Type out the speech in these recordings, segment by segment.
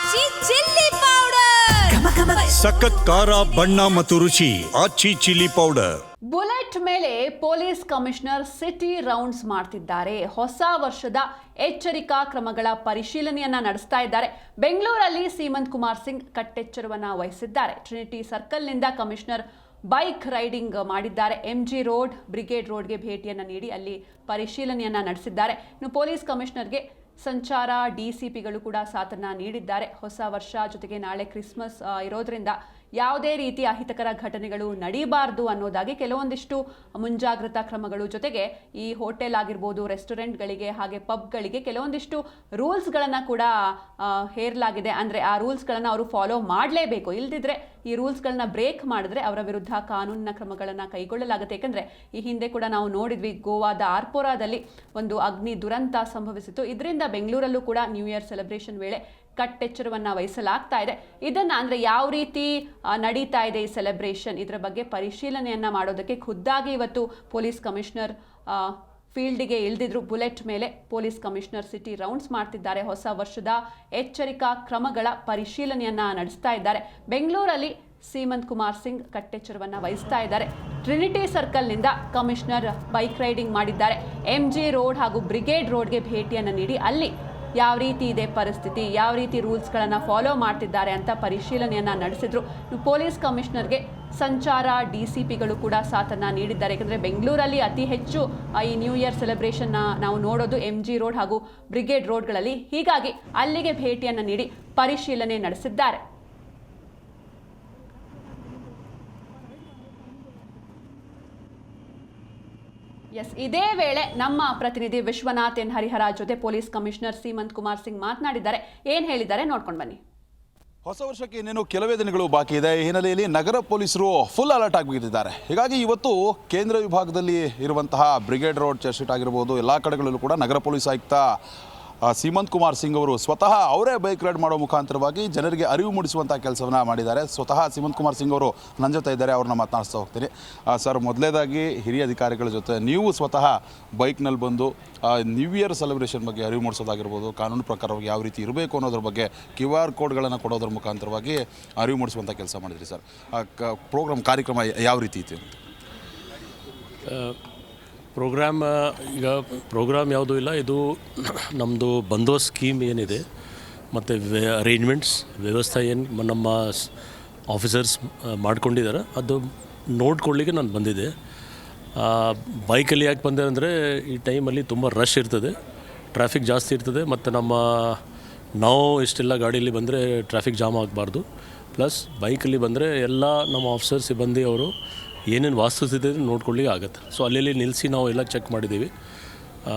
ಆಚಿ chilli powder ಸಖತ್ ಖಾರ ಬಣ್ಣ ಮತ್ತು ರುಚಿ ಆಚಿ ಚಿಲ್ಲಿ ಪೌಡರ್. ಬುಲೆಟ್ ಮೇಲೆ ಪೊಲೀಸ್ ಕಮಿಷನರ್ ಸಿಟಿ ರೌಂಡ್ಸ್ ಮಾಡ್ತಿದ್ದಾರೆ. ಹೊಸ ವರ್ಷದ ಎಚ್ಚರಿಕಾ ಕ್ರಮಗಳ ಪರಿಶೀಲನೆಯನ್ನ ನಡೆಸ್ತಾ ಇದ್ದಾರೆ. ಬೆಂಗಳೂರಲ್ಲಿ ಸೀಮಂತ್ ಕುಮಾರ್ ಸಿಂಗ್ ಕಟ್ಟೆಚ್ಚರವನ್ನ ವಹಿಸಿದ್ದಾರೆ. ಟ್ರಿನಿಟಿ ಸರ್ಕಲ್ನಿಂದ ಕಮಿಷನರ್ ಬೈಕ್ ರೈಡಿಂಗ್ ಮಾಡಿದ್ದಾರೆ. MG ರೋಡ್, ಬ್ರಿಗೇಡ್ ರೋಡ್ಗೆ ಭೇಟಿಯನ್ನು ನೀಡಿ ಅಲ್ಲಿ ಪರಿಶೀಲನೆಯನ್ನ ನಡೆಸಿದ್ದಾರೆ. ಇನ್ನು ಪೊಲೀಸ್ ಕಮಿಷನರ್ಗೆ ಸಂಚಾರ DCPಗಳು ಕೂಡ ಸಾಥನ್ನ ನೀಡಿದ್ದಾರೆ. ಹೊಸ ವರ್ಷ ಜೊತೆಗೆ ನಾಳೆ ಕ್ರಿಸ್ಮಸ್ ಇರೋದ್ರಿಂದ ಯಾವುದೇ ರೀತಿಯ ಅಹಿತಕರ ಘಟನೆಗಳು ನಡೀಬಾರ್ದು ಅನ್ನೋದಾಗಿ ಕೆಲವೊಂದಿಷ್ಟು ಮುಂಜಾಗ್ರತಾ ಕ್ರಮಗಳು, ಜೊತೆಗೆ ಈ ಹೋಟೆಲ್ ಆಗಿರ್ಬೋದು, ರೆಸ್ಟೋರೆಂಟ್ಗಳಿಗೆ ಹಾಗೆ ಪಬ್ಗಳಿಗೆ ಕೆಲವೊಂದಿಷ್ಟು ರೂಲ್ಸ್ಗಳನ್ನು ಕೂಡ ಹೇರಲಾಗಿದೆ. ಅಂದರೆ ಆ ರೂಲ್ಸ್ಗಳನ್ನು ಅವರು ಫಾಲೋ ಮಾಡಲೇಬೇಕು. ಇಲ್ದಿದ್ರೆ ಈ ರೂಲ್ಸ್ಗಳನ್ನ ಬ್ರೇಕ್ ಮಾಡಿದ್ರೆ ಅವರ ವಿರುದ್ಧ ಕಾನೂನಿನ ಕ್ರಮಗಳನ್ನು ಕೈಗೊಳ್ಳಲಾಗುತ್ತೆ. ಯಾಕಂದರೆ ಈ ಹಿಂದೆ ಕೂಡ ನಾವು ನೋಡಿದ್ವಿ, ಗೋವಾದ ಆರ್ಪೋರಾದಲ್ಲಿ ಒಂದು ಅಗ್ನಿ ದುರಂತ ಸಂಭವಿಸಿತು. ಇದರಿಂದ ಬೆಂಗಳೂರಲ್ಲೂ ಕೂಡ ನ್ಯೂ ಇಯರ್ ಸೆಲೆಬ್ರೇಷನ್ ವೇಳೆ ಕಟ್ಟೆಚ್ಚರವನ್ನ ವಹಿಸಲಾಗ್ತಾ ಇದೆ. ಇದನ್ನ ಅಂದ್ರೆ ಯಾವ ರೀತಿ ನಡೀತಾ ಇದೆ ಈ ಸೆಲೆಬ್ರೇಷನ್, ಇದರ ಬಗ್ಗೆ ಪರಿಶೀಲನೆಯನ್ನ ಮಾಡೋದಕ್ಕೆ ಖುದ್ದಾಗಿ ಇವತ್ತು ಪೊಲೀಸ್ ಕಮಿಷನರ್ ಫೀಲ್ಡ್ಗೆ ಇಳಿದಿದ್ರು. ಬುಲೆಟ್ ಮೇಲೆ ಪೊಲೀಸ್ ಕಮಿಷನರ್ ಸಿಟಿ ರೌಂಡ್ಸ್ ಮಾಡ್ತಿದ್ದಾರೆ. ಹೊಸ ವರ್ಷದ ಎಚ್ಚರಿಕಾ ಕ್ರಮಗಳ ಪರಿಶೀಲನೆಯನ್ನ ನಡೆಸ್ತಾ ಇದ್ದಾರೆ. ಬೆಂಗಳೂರಲ್ಲಿ ಸೀಮಂತ್ ಕುಮಾರ್ ಸಿಂಗ್ ಕಟ್ಟೆಚ್ಚರವನ್ನ ವಹಿಸ್ತಾ ಇದ್ದಾರೆ. ಟ್ರಿನಿಟಿ ಸರ್ಕಲ್ನಿಂದ ಕಮಿಷನರ್ ಬೈಕ್ ರೈಡಿಂಗ್ ಮಾಡಿದ್ದಾರೆ. MG ರೋಡ್ ಹಾಗೂ ಬ್ರಿಗೇಡ್ ರೋಡ್ಗೆ ಭೇಟಿಯನ್ನು ನೀಡಿ ಅಲ್ಲಿ ಯಾವ ರೀತಿ ಇದೆ ಪರಿಸ್ಥಿತಿ, ಯಾವ ರೀತಿ ರೂಲ್ಸ್ಗಳನ್ನು ಫಾಲೋ ಮಾಡ್ತಿದ್ದಾರೆ ಅಂತ ಪರಿಶೀಲನೆಯನ್ನ ನಡೆಸಿದ್ರು. ಪೊಲೀಸ್ ಕಮಿಷನರ್ಗೆ ಸಂಚಾರ DCPಗಳು ಕೂಡ ಸಾಥನ್ನ ನೀಡಿದ್ದಾರೆ. ಯಾಕಂದರೆ ಬೆಂಗಳೂರಲ್ಲಿ ಅತಿ ಹೆಚ್ಚು ಈ ನ್ಯೂ ಇಯರ್ ಸೆಲೆಬ್ರೇಷನ್ನ ನಾವು ನೋಡೋದು MG ರೋಡ್ ಹಾಗೂ ಬ್ರಿಗೇಡ್ ರೋಡ್ಗಳಲ್ಲಿ. ಹೀಗಾಗಿ ಅಲ್ಲಿಗೆ ಭೇಟಿಯನ್ನು ನೀಡಿ ಪರಿಶೀಲನೆ ನಡೆಸಿದ್ದಾರೆ. ಇದೇ ವೇಳೆ ನಮ್ಮ ಪ್ರತಿನಿಧಿ ವಿಶ್ವನಾಥ್ ಎನ್ ಹರಿಹರ ಜೊತೆ ಪೊಲೀಸ್ ಕಮಿಷನರ್ ಸೀಮಂತ್ ಕುಮಾರ್ ಸಿಂಗ್ ಮಾತನಾಡಿದ್ದಾರೆ. ಏನ್ ಹೇಳಿದ್ದಾರೆ ನೋಡ್ಕೊಂಡು ಬನ್ನಿ. ಹೊಸ ವರ್ಷಕ್ಕೆ ಇನ್ನೇನು ಕೆಲವೇ ದಿನಗಳು ಬಾಕಿ ಇದೆ. ಈ ಹಿನ್ನೆಲೆಯಲ್ಲಿ ನಗರ ಪೊಲೀಸರು ಫುಲ್ ಅಲರ್ಟ್ ಆಗಿಬಿಟ್ಟಿದ್ದಾರೆ. ಹೀಗಾಗಿ ಇವತ್ತು ಕೇಂದ್ರ ವಿಭಾಗದಲ್ಲಿ ಇರುವಂತಹ ಬ್ರಿಗೇಡ್ ರೋಡ್, ಚರ್ಚ್ ಸ್ಟ್ರೀಟ್ ಆಗಿರ್ಬೋದು, ಎಲ್ಲ ಕಡೆಗಳಲ್ಲೂ ಕೂಡ ನಗರ ಪೊಲೀಸ್ ಆಯುಕ್ತ ಸೀಮಂತ್ ಕುಮಾರ್ ಸಿಂಗ್ ಅವರು ಸ್ವತಃ ಅವರೇ ಬೈಕ್ ರೈಡ್ ಮಾಡೋ ಮುಖಾಂತರವಾಗಿ ಜನರಿಗೆ ಅರಿವು ಮೂಡಿಸುವಂಥ ಕೆಲಸವನ್ನು ಮಾಡಿದ್ದಾರೆ. ಸ್ವತಃ ಸೀಮಂತ್ ಕುಮಾರ್ ಸಿಂಗ್ ಅವರು ನನ್ನ ಜೊತೆ ಇದ್ದಾರೆ, ಅವ್ರನ್ನ ಮಾತನಾಡಿಸ್ತಾ ಹೋಗ್ತೀನಿ. ಸರ್, ಮೊದಲೇದಾಗಿ ಹಿರಿಯ ಅಧಿಕಾರಿಗಳ ಜೊತೆ ನೀವು ಸ್ವತಃ ಬೈಕ್ನಲ್ಲಿ ಬಂದು ನ್ಯೂ ಇಯರ್ ಸೆಲೆಬ್ರೇಷನ್ ಬಗ್ಗೆ ಅರಿವು ಮೂಡಿಸೋದಾಗಿರ್ಬೋದು, ಕಾನೂನು ಪ್ರಕಾರವಾಗಿ ಯಾವ ರೀತಿ ಇರಬೇಕು ಅನ್ನೋದ್ರ ಬಗ್ಗೆ QR ಕೋಡ್ಗಳನ್ನು ಕೊಡೋದ್ರ ಮುಖಾಂತರವಾಗಿ ಅರಿವು ಮೂಡಿಸುವಂಥ ಕೆಲಸ ಮಾಡಿದ್ರಿ ಸರ್. ಕಾರ್ಯಕ್ರಮ ಯಾವ ರೀತಿ ಇತ್ತು? ಪ್ರೋಗ್ರಾಮ್ ಯಾವುದೂ ಇಲ್ಲ. ಇದು ನಮ್ಮದು ಬಂದೋಬಸ್ತ್ ಸ್ಕೀಮ್ ಏನಿದೆ ಮತ್ತು ಅರೇಂಜ್ಮೆಂಟ್ಸ್ ವ್ಯವಸ್ಥೆ ಏನು ನಮ್ಮ ಆಫೀಸರ್ಸ್ ಮಾಡ್ಕೊಂಡಿದ್ದಾರೆ ಅದು ನೋಡ್ಕೊಳ್ಳಿಕ್ಕೆ ನಾನು ಬಂದಿದ್ದೆ. ಬೈಕಲ್ಲಿ ಯಾಕೆ ಬಂದೆ ಅಂದರೆ ಈ ಟೈಮಲ್ಲಿ ತುಂಬ ರಶ್ ಇರ್ತದೆ, ಟ್ರಾಫಿಕ್ ಜಾಸ್ತಿ ಇರ್ತದೆ, ಮತ್ತು ನಾವು ಇಷ್ಟೆಲ್ಲ ಗಾಡೀಲಿ ಬಂದರೆ ಟ್ರಾಫಿಕ್ ಜಾಮ್ ಆಗಬಾರ್ದು. ಪ್ಲಸ್ ಬೈಕಲ್ಲಿ ಬಂದರೆ ಎಲ್ಲ ನಮ್ಮ ಆಫೀಸರ್ ಸಿಬ್ಬಂದಿ ಅವರು ಏನೇನು ವಾಸ್ತುಸ್ಥಿತಿ ನೋಡ್ಕೊಳ್ಳಿಕ್ಕೆ ಆಗುತ್ತೆ. ಸೊ ಅಲ್ಲಿ ನಿಲ್ಲಿಸಿ ನಾವು ಎಲ್ಲ ಚೆಕ್ ಮಾಡಿದ್ದೀವಿ.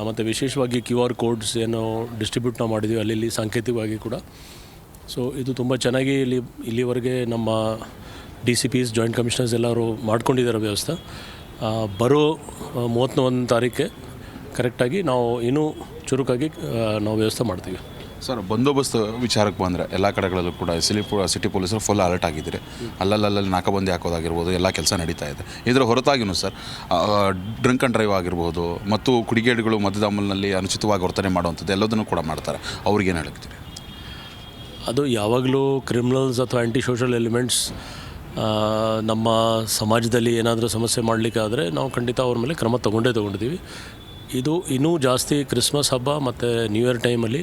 ಮತ್ತು ವಿಶೇಷವಾಗಿ QR ಕೋಡ್ಸ್ ಏನು ಡಿಸ್ಟ್ರಿಬ್ಯೂಟ್ ನಾವು ಮಾಡಿದ್ದೀವಿ ಅಲ್ಲಿ ಸಾಂಕೇತಿಕವಾಗಿ ಕೂಡ. ಸೊ ಇದು ತುಂಬ ಚೆನ್ನಾಗಿ ಇಲ್ಲಿವರೆಗೆ ನಮ್ಮ DCPs, ಜಾಯಿಂಟ್ ಕಮಿಷನರ್ಸ್ ಎಲ್ಲರೂ ಮಾಡ್ಕೊಂಡಿದ್ದಾರೆ ವ್ಯವಸ್ಥೆ. ಬರೋ 31 ತಾರೀಕೆ ಕರೆಕ್ಟಾಗಿ ನಾವು ಇನ್ನೂ ಚುರುಕಾಗಿ ನಾವು ವ್ಯವಸ್ಥೆ ಮಾಡ್ತೀವಿ. ಸರ್, ಬಂದೋಬಸ್ತ್ ವಿಚಾರಕ್ಕೆ ಬಂದರೆ ಎಲ್ಲ ಕಡೆಗಳಲ್ಲೂ ಕೂಡ ಸಿಟಿ ಪೊಲೀಸರು ಫುಲ್ ಅಲರ್ಟ್ ಆಗಿದ್ದಾರೆ. ಅಲ್ಲಲ್ಲಿ ನಾಕಾಬಂದಿ ಹಾಕೋದಾಗಿರ್ಬೋದು, ಎಲ್ಲ ಕೆಲಸ ನಡೀತಾ ಇದೆ. ಇದರ ಹೊರತಾಗಿಯೂ ಸರ್, ಡ್ರಿಂಕ್ ಆ್ಯಂಡ್ ಡ್ರೈವ್ ಆಗಿರ್ಬೋದು ಮತ್ತು ಕುಡಿಗೇಡುಗಳು ಮದ್ಯದ ಅಮಲಿನಲ್ಲಿ ಅನುಚಿತವಾಗಿ ವರ್ತನೆ ಮಾಡುವಂಥದ್ದು ಎಲ್ಲದನ್ನು ಕೂಡ ಮಾಡ್ತಾರೆ. ಅವ್ರಿಗೇನು ಹೇಳ್ತೀರಿ? ಅದು ಯಾವಾಗಲೂ ಕ್ರಿಮಿನಲ್ಸ್ ಅಥವಾ ಆ್ಯಂಟಿ ಸೋಷಲ್ ಎಲಿಮೆಂಟ್ಸ್ ನಮ್ಮ ಸಮಾಜದಲ್ಲಿ ಏನಾದರೂ ಸಮಸ್ಯೆ ಮಾಡಲಿಕ್ಕಾದರೆ ನಾವು ಖಂಡಿತ ಅವ್ರ ಮೇಲೆ ಕ್ರಮ ತೊಗೊಂಡಿದ್ದೀವಿ. ಇದು ಇನ್ನೂ ಜಾಸ್ತಿ ಕ್ರಿಸ್ಮಸ್ ಹಬ್ಬ ಮತ್ತು ನ್ಯೂ ಇಯರ್ ಟೈಮಲ್ಲಿ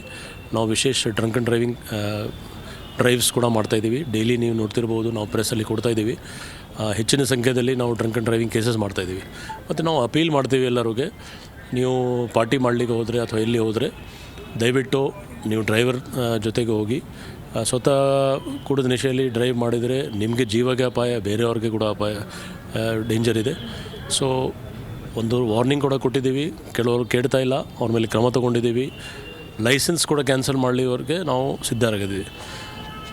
ನಾವು ವಿಶೇಷ ಡ್ರಂಕ್ ಆ್ಯಂಡ್ ಡ್ರೈವ್ಸ್ ಕೂಡ ಮಾಡ್ತಾಯಿದ್ದೀವಿ. ಡೈಲಿ ನೀವು ನೋಡ್ತಿರ್ಬೋದು, ನಾವು ಪ್ರೆಸ್ಸಲ್ಲಿ ಕೊಡ್ತಾಯಿದ್ದೀವಿ. ಹೆಚ್ಚಿನ ಸಂಖ್ಯೆಯಲ್ಲಿ ನಾವು ಡ್ರಂಕ್ ಆ್ಯಂಡ್ ಡ್ರೈವಿಂಗ್ ಕೇಸಸ್ ಮಾಡ್ತಾಯಿದ್ದೀವಿ. ಮತ್ತು ನಾವು ಅಪೀಲ್ ಮಾಡ್ತೀವಿ ಎಲ್ಲರಿಗೆ, ನೀವು ಪಾರ್ಟಿ ಮಾಡಲಿಕ್ಕೆ ಹೋದರೆ ಅಥವಾ ಎಲ್ಲಿ ಹೋದರೆ ದಯವಿಟ್ಟು ನೀವು ಡ್ರೈವರ್ ಜೊತೆಗೆ ಹೋಗಿ. ಸ್ವತಃ ಕುಡಿದ ನಿಶೆಯಲ್ಲಿ ಡ್ರೈವ್ ಮಾಡಿದರೆ ನಿಮಗೆ ಜೀವಕ್ಕೆ ಅಪಾಯ, ಬೇರೆಯವ್ರಿಗೆ ಕೂಡ ಅಪಾಯ, ಡೇಂಜರ್ ಇದೆ. ಸೊ ಒಂದು ವಾರ್ನಿಂಗ್ ಕೂಡ ಕೊಟ್ಟಿದ್ದೀವಿ. ಕೆಲವರು ಕೇಳ್ತಾ ಇಲ್ಲ, ಅವ್ರ ಮೇಲೆ ಕ್ರಮ ತೊಗೊಂಡಿದ್ದೀವಿ. ಲೈಸೆನ್ಸ್ ಕೂಡ ಕ್ಯಾನ್ಸಲ್ ಮಾಡಲಿವರೆಗೆ ನಾವು ಸಿದ್ಧರಾಗಿದ್ದೀವಿ.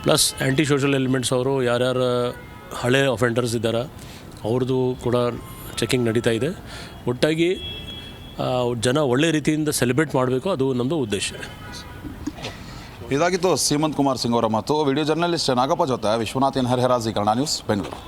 ಪ್ಲಸ್ ಆ್ಯಂಟಿ ಸೋಷಲ್ ಎಲಿಮೆಂಟ್ಸ್ ಅವರು ಯಾರ್ಯಾರು ಹಳೆ ಅಫೆಂಡರ್ಸ್ ಇದ್ದಾರೆ ಅವ್ರದ್ದು ಕೂಡ ಚೆಕಿಂಗ್ ನಡೀತಾ ಇದೆ. ಒಟ್ಟಾಗಿ ಜನ ಒಳ್ಳೆ ರೀತಿಯಿಂದ ಸೆಲೆಬ್ರೇಟ್ ಮಾಡಬೇಕು, ಅದು ನಮ್ಮದು ಉದ್ದೇಶ. ಇದಾಗಿತ್ತು ಸೀಮಂತ್ ಕುಮಾರ್ ಸಿಂಗ್ ಅವರ ಮಾತು. ವಿಡಿಯೋ ಜರ್ನಲಿಸ್ಟ್ ನಾಗಪ್ಪ ಜೊತೆ ವಿಶ್ವನಾಥ್ ಎನ್ ಹರಿಹರ, ಜೀ ಕನ್ನಡ ನ್ಯೂಸ್, ಬೆಂಗಳೂರು.